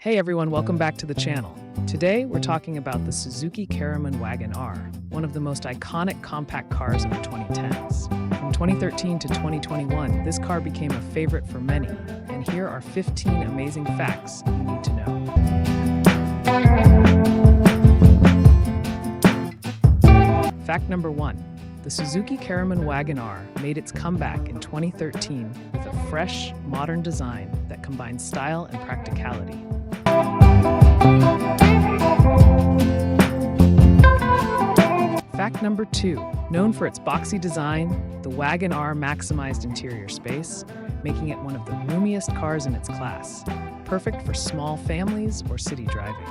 Hey everyone, welcome back to the channel. Today we're talking about the Suzuki Karimun Wagon R, one of the most iconic compact cars of the 2010s. From 2013 to 2021, this car became a favorite for many, and here are 15 amazing facts you need to know. Fact number 1. The Suzuki Karimun Wagon R made its comeback in 2013 with a fresh, modern design that combines style and practicality. Fact number 2. Known for its boxy design, the Wagon R maximized interior space, making it one of the roomiest cars in its class, perfect for small families or city driving.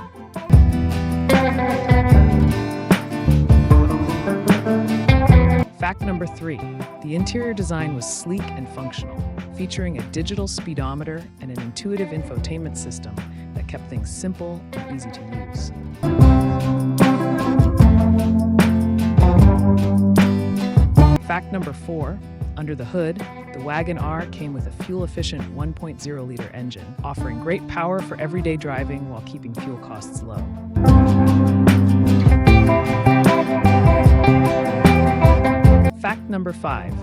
Fact number 3. The interior design was sleek and functional, featuring a digital speedometer and an intuitive infotainment system that kept things simple and easy to use. Fact number 4. Under the hood, the Wagon R came with a fuel-efficient 1.0-liter engine, offering great power for everyday driving while keeping fuel costs low. Fact number 5.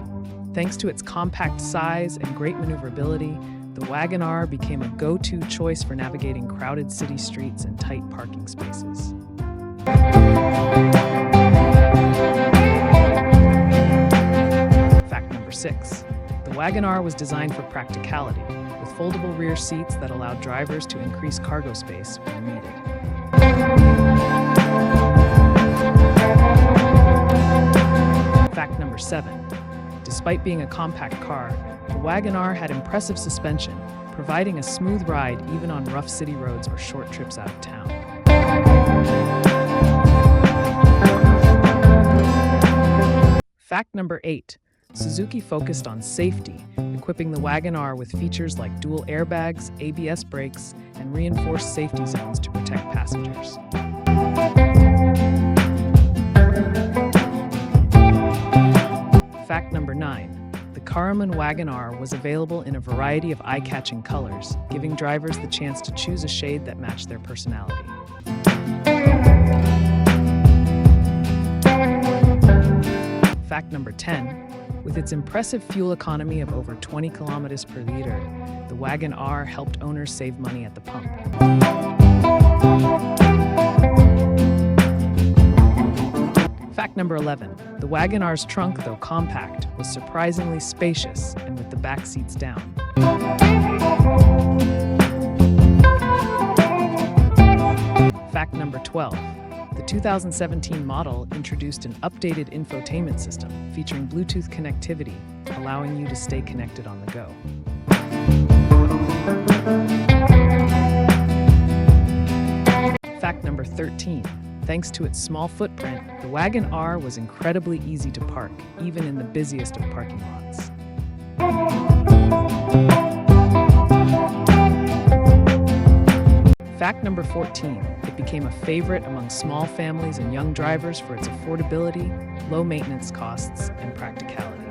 Thanks to its compact size and great maneuverability, the Wagon R became a go-to choice for navigating crowded city streets and tight parking spaces. Fact number 6. The Wagon R was designed for practicality, with foldable rear seats that allowed drivers to increase cargo space when needed. Fact number 7. Despite being a compact car, the Wagon R had impressive suspension, providing a smooth ride even on rough city roads or short trips out of town. Fact number 8. Suzuki focused on safety, equipping the Wagon R with features like dual airbags, ABS brakes, and reinforced safety zones to protect passengers. Fact number 9. The Karimun Wagon R was available in a variety of eye-catching colors, giving drivers the chance to choose a shade that matched their personality. Fact number 10. With its impressive fuel economy of over 20 kilometers per liter, the Wagon R helped owners save money at the pump. Fact number 11. The Wagon R's trunk, though compact, was surprisingly spacious and with the back seats down. Fact number 12. The 2017 model introduced an updated infotainment system featuring Bluetooth connectivity, allowing you to stay connected on the go. Fact number 13. Thanks to its small footprint, the Wagon R was incredibly easy to park, even in the busiest of parking lots. Fact number 14. It became a favorite among small families and young drivers for its affordability, low maintenance costs, and practicality.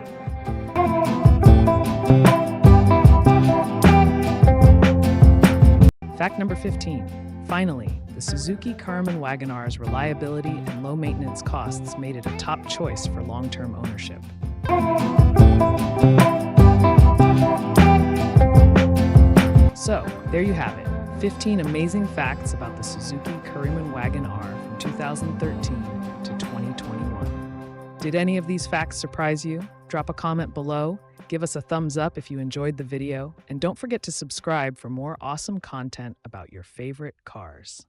Fact number 15. Finally, the Suzuki Karimun Wagon R's reliability and low maintenance costs made it a top choice for long-term ownership. So, there you have it. 15 amazing facts about the Suzuki Karimun Wagon R from 2013 to 2021. Did any of these facts surprise you? Drop a comment below, give us a thumbs up if you enjoyed the video, and don't forget to subscribe for more awesome content about your favorite cars.